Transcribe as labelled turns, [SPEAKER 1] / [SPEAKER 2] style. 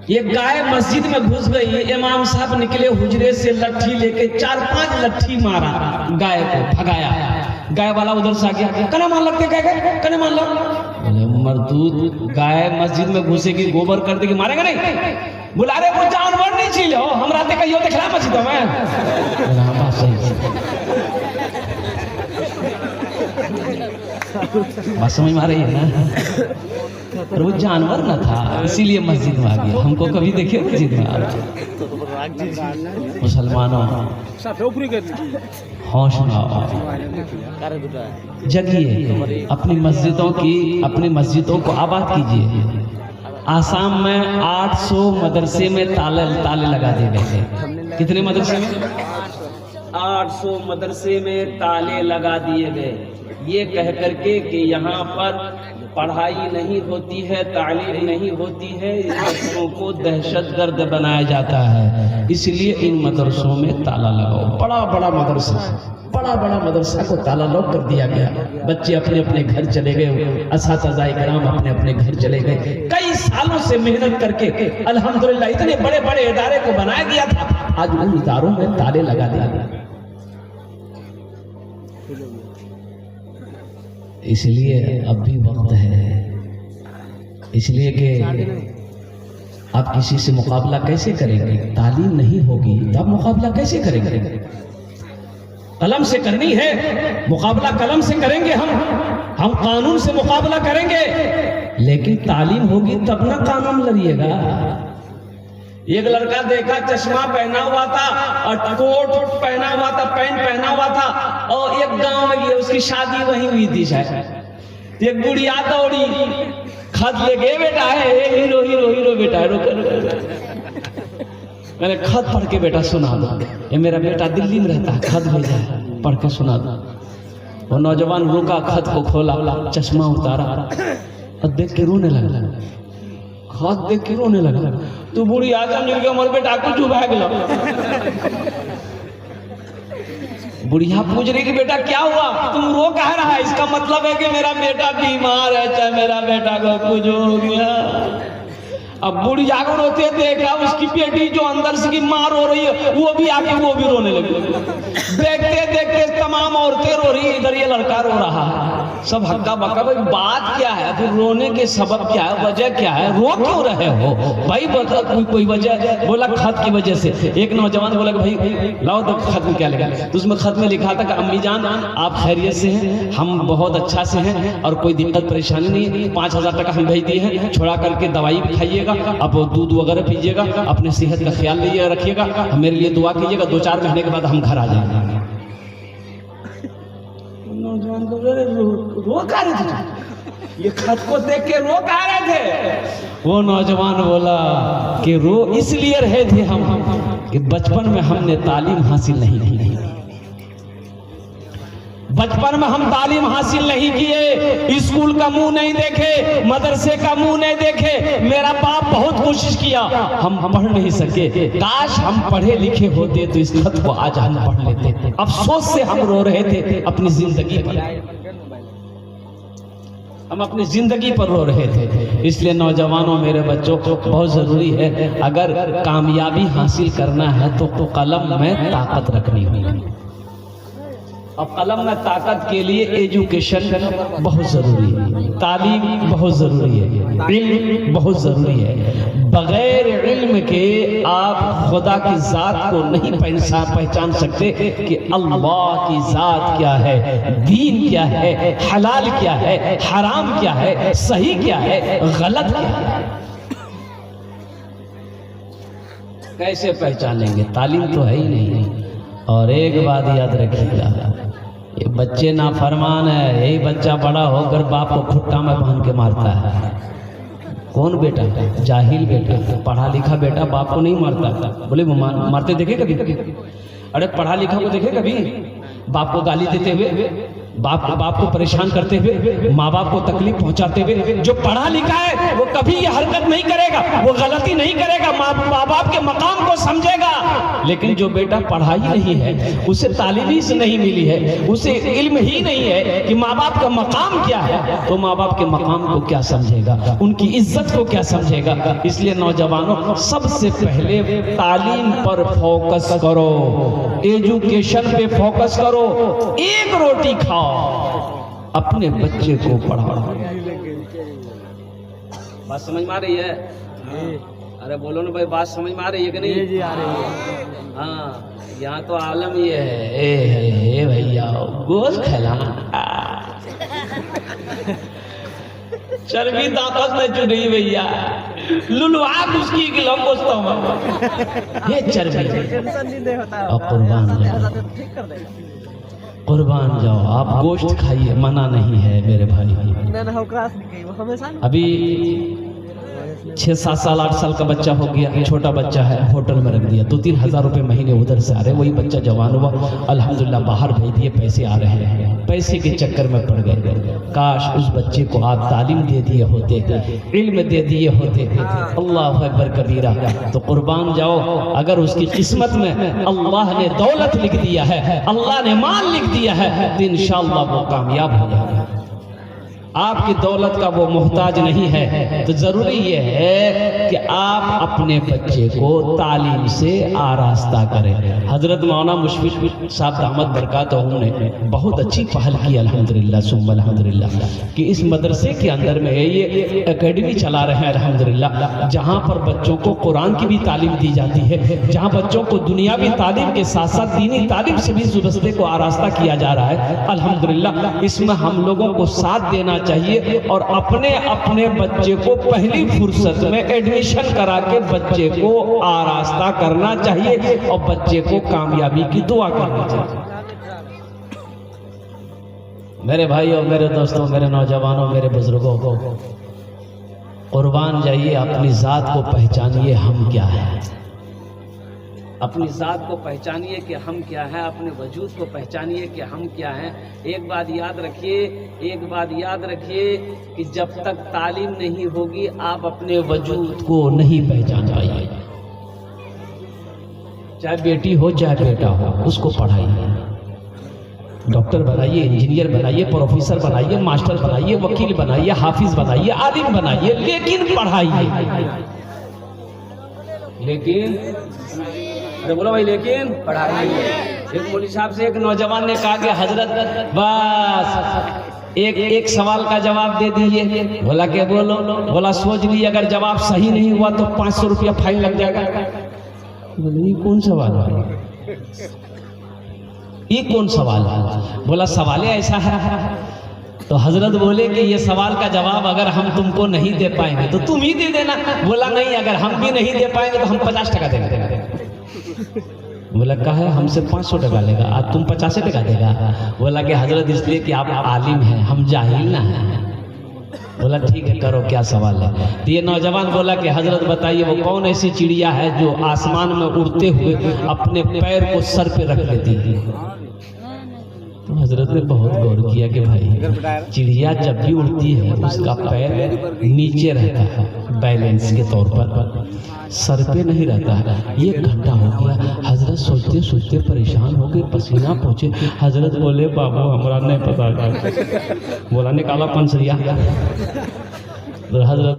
[SPEAKER 1] एक गाय मस्जिद में घुस गई, इमाम साहब निकले हुजरे से लट्ठी लेके 4-5 लट्ठी मारा, गाय को भगाया। गाय वाला उधर से आ गया, कने मान लगते गाय कने मान लो। बोले मरदूद, गाय मस्जिद में घुसेगी गोबर कर देगी, मारेगा नहीं? बोला अरे वो जानवर नहीं छीलो, हम राते कहियो देखला मस्जिद में। बात सही बात समझ में आ रही है ना? पर वो जानवर न था, इसीलिए मस्जिद में आ गया। हमको कभी देखे मस्जिद में आ रहा। मुसलमानों होश में आओ, जगिए, अपनी मस्जिदों को आबाद कीजिए। आसाम में 800 मदरसे में ताले लगा दिए गए। कितने मदरसे में? 800 मदरसे में ताले लगा दिए गए, ये कह करके कि यहाँ पर पढ़ाई नहीं होती है, तालीम नहीं होती है, बच्चों को दहशतगर्द बनाया जाता है। इसलिए इन मदरसों में ताला लगाओ। बड़ा बड़ा मदरसा को ताला लॉक कर दिया गया। बच्चे अपने अपने घर चले गए, असातिज़ाए किराम अपने अपने घर चले गए। कई सालों से मेहनत करके अल्हम्दुलिल्लाह इतने बड़े बड़े इदारे को बनाया गया था, आज उन इदारों में ताले लगा दिया गया। इसलिए अब भी वक्त है, इसलिए कि आप किसी से मुकाबला कैसे करेंगे? तालीम नहीं होगी तो आप मुकाबला कैसे करेंगे? कलम से करनी है मुकाबला, कलम से करेंगे हम कानून से मुकाबला करेंगे, लेकिन तालीम होगी तब ना कानून लड़िएगा। एक लड़का देखा, चश्मा पहना हुआ था और कोट पहना हुआ था, पैंट पहना हुआ था, और एक गांव में गया, उसकी शादी वहीं हुई थी शायद। एक बुढ़िया दौड़ी, खत ले गए, बेटा है हीरो बेटा है, मैंने खत पढ़ के बेटा सुना दो, ये मेरा बेटा दिल्ली में रहता है, खत भेजा है, पढ़ के सुना दो। वो नौजवान रुका, खत को खोला, चश्मा उतारा और देख के रोने लगा, खत देख के रोने लगा। तू बूढ़ी आजम मिल गया, मोर बेटा कुछ भाग लो। बुढ़िया पूछ रही कि बेटा क्या हुआ, तुम रो कह रहा है? इसका मतलब है कि मेरा बेटा बीमार है, चाहे मेरा बेटा को कुछ हो गया। अब बुढ़िया को रोते देखा, उसकी बेटी जो अंदर से की मार हो रही है, वो भी आके वो भी रोने लगी। देखते देखते तमाम औरतें रो रही, इधर ये लड़का रो रहा है, सब हक्का बक्का। भाई बात क्या है, फिर रोने के सबब क्या है, वजह क्या है, रो क्यों रहे हो भाई? बता कोई वजह। बोला खत की वजह से। एक नौजवान बोला कि भाई लाओ तो खत में क्या लिखा। तो उसमें खत में लिखा था कि अम्मी जान आप खैरियत से हैं, हम बहुत अच्छा से हैं और कोई दिक्कत परेशानी नहीं है। 5000 टका हम भेज दिए हैं, छोड़ा करके दवाई भी खाइएगा, अब दूध वगैरह पीजिएगा, अपने सेहत का ख्याल रखिएगा, मेरे लिए दुआ कीजिएगा, 2-4 महीने के बाद हम घर आ जाएंगे। नौजवान को रो का रहे थे, ये खत को देख के रो का रहे थे। वो नौजवान बोला कि रो इसलिए रहे थे हम कि बचपन में हमने तालीम हासिल नहीं की, बचपन में हम तालीम हासिल नहीं किए, स्कूल का मुंह नहीं देखे, मदरसे का मुंह नहीं देखे। मेरा बाप बहुत कोशिश किया, हम पढ़ नहीं सके। काश हम पढ़े लिखे होते तो इस खत को आज हम पढ़ लेते। अफसोस से हम रो रहे थे अपनी जिंदगी पर, हम अपनी जिंदगी पर रो रहे थे। इसलिए नौजवानों, मेरे बच्चों को बहुत जरूरी है, अगर कामयाबी हासिल करना है तो कलम में ताकत रखनी होगी। अब कलम में ताकत के लिए एजुकेशन बहुत जरूरी है, तालीम बहुत जरूरी है, इल्म बहुत जरूरी है। बगैर इल्म के आप खुदा की जात को नहीं पहचान सकते कि अल्लाह की जात क्या है, दीन क्या है, हलाल क्या है, हराम क्या है, सही क्या है, गलत क्या है, कैसे पहचानेंगे? तालीम तो है ही नहीं। और एक बात याद रखिएगा, ये बच्चे नाफरमान है, यही बच्चा बड़ा होकर बाप को खुट्टा में बांध के मारता है। कौन बेटा? जाहिल बेटा, पढ़ा लिखा बेटा बाप को नहीं मारता। बोले मारते देखे कभी? अरे पढ़ा लिखा को देखे कभी बाप को गाली देते हुए, बाप को परेशान करते हुए, माँ बाप को तकलीफ पहुंचाते हुए? जो पढ़ा लिखा है वो कभी ये हरकत नहीं करेगा, वो गलती नहीं करेगा, माँ बाप के मकाम को समझेगा। लेकिन जो बेटा पढ़ा ही नहीं है, उसे तालीम ही नहीं मिली है, उसे इल्म ही नहीं है कि माँ बाप का मकाम क्या है, तो माँ बाप के मकाम को क्या समझेगा, उनकी इज्जत को क्या समझेगा। इसलिए नौजवानों, सबसे पहले तालीम पर फोकस करो, एजुकेशन पे फोकस करो। एक रोटी खाओ, अपने बच्चे को पढ़ाओ। बात समझ में आ रही है? अरे बोलो ना भाई, बात समझ में आ रही है कि नहीं? जी आ रही है। हाँ, यहाँ तो आलम ये है, ए भैया गोश्त खिला, चर्बी ताकत में चुनी भैया, लुलवा उसकी गिलो गोश्तों में, ये चर्बी। और कुर्बान जाओ, आप गोश्त खाइए, मना नहीं है मेरे भाई। अभी 6-7 साल 8 साल का बच्चा हो गया, छोटा बच्चा है, होटल में रख दिया, 2-3 हज़ार रुपए महीने उधर से आ रहे। वही बच्चा जवान हुआ, अल्हम्दुलिल्लाह बाहर भेज दिए, पैसे आ रहे हैं, पैसे के चक्कर में पड़ गए। काश उस बच्चे को आप तालीम दे दिए होते, इल्म दे दिए होते, अल्लाह अकबर कबीरा, तो कुर्बान जाओ। अगर उसकी किस्मत में अल्लाह ने दौलत लिख दिया है, अल्लाह ने माल लिख दिया है, तो इंशाअल्लाह वो कामयाब हो जाएगा। आपकी दौलत का वो मोहताज नहीं है। तो जरूरी ये है कि आप अपने बच्चे को तालीम से आरास्ता करें। हजरत मौलाना मुशफिक साहब दामद बरकातहू ने बहुत अच्छी पहल की, अल्हम्दुलिल्लाह सुम्मा अल्हम्दुलिल्लाह, कि इस मदरसे के अंदर में ये एकेडमी चला रहे हैं अल्हम्दुलिल्लाह, जहाँ पर बच्चों को कुरान की भी तालीम दी जाती है, जहाँ बच्चों को दुनियावी तालीम के साथ साथ दीनी तालीम से भी इस मदरसे को आरास्ता किया जा रहा है अल्हम्दुलिल्लाह। इसमें हम लोगों को साथ देना चाहिए और अपने अपने बच्चे को पहली फुर्सत में एडमिशन करा के बच्चे को आरास्ता करना चाहिए और बच्चे को कामयाबी की दुआ करनी चाहिए। मेरे भाइयों, मेरे दोस्तों, मेरे नौजवानों, मेरे बुजुर्गों को कुर्बान जाइए, अपनी जात को पहचानिए हम क्या है, अपनी जात को पहचानिए कि हम क्या हैं, अपने वजूद को पहचानिए कि हम क्या हैं। एक बात याद रखिए कि जब तक तालीम नहीं होगी आप अपने वजूद को नहीं पहचान पाइए। चाहे बेटी हो चाहे बेटा हो, उसको पढ़ाइए, डॉक्टर बनाइए, इंजीनियर बनाइए, प्रोफेसर बनाइए, मास्टर बनाइए, वकील बनाइए, हाफिज बनाइए, आलिम बनाइए, लेकिन पढ़ाइए। लेकिन बोलो भाई, लेकिन पढ़ाइए। एक मौलवी साहब से एक नौजवान ने कहा कि हजरत बस एक सवाल का जवाब दे दीजिए। बोला कि बोलो। बोला सोच ली, अगर जवाब सही नहीं हुआ तो 500 रुपया फाइन लग जाएगा। बोले ये कौन सवाल है, ये कौन सवाल है? बोला सवाल ऐसा है। तो हजरत बोले कि ये सवाल का जवाब अगर हम तुमको नहीं दे पाएंगे तो तुम ही दे देना। बोला नहीं, अगर हम भी नहीं दे पाएंगे तो हम 50 टका देंगे। बोला कहा है हमसे 500 टका लेगा, आज तुम 50 टका देगा। बोला कि हजरत इसलिए कि आप आलिम हैं, हम जाहिल ना हैं। बोला ठीक है, करो क्या सवाल है। तो ये नौजवान बोला कि हजरत बताइए वो कौन ऐसी चिड़िया है जो आसमान में उड़ते हुए अपने पैर को सर पे रख लेती है। तो हजरत ने बहुत गौर किया कि भाई चिड़िया जब भी उड़ती है उसका पैर नीचे रहता है बैलेंस के तौर पर, सर पे नहीं रहता है। 1 घंटा हो गया, हजरत सोचते सोचते परेशान हो गए, पसीना पहुंचे। हजरत बोले बाबू हमरा नहीं पता। बोला निकाला पंसरिया। हजरत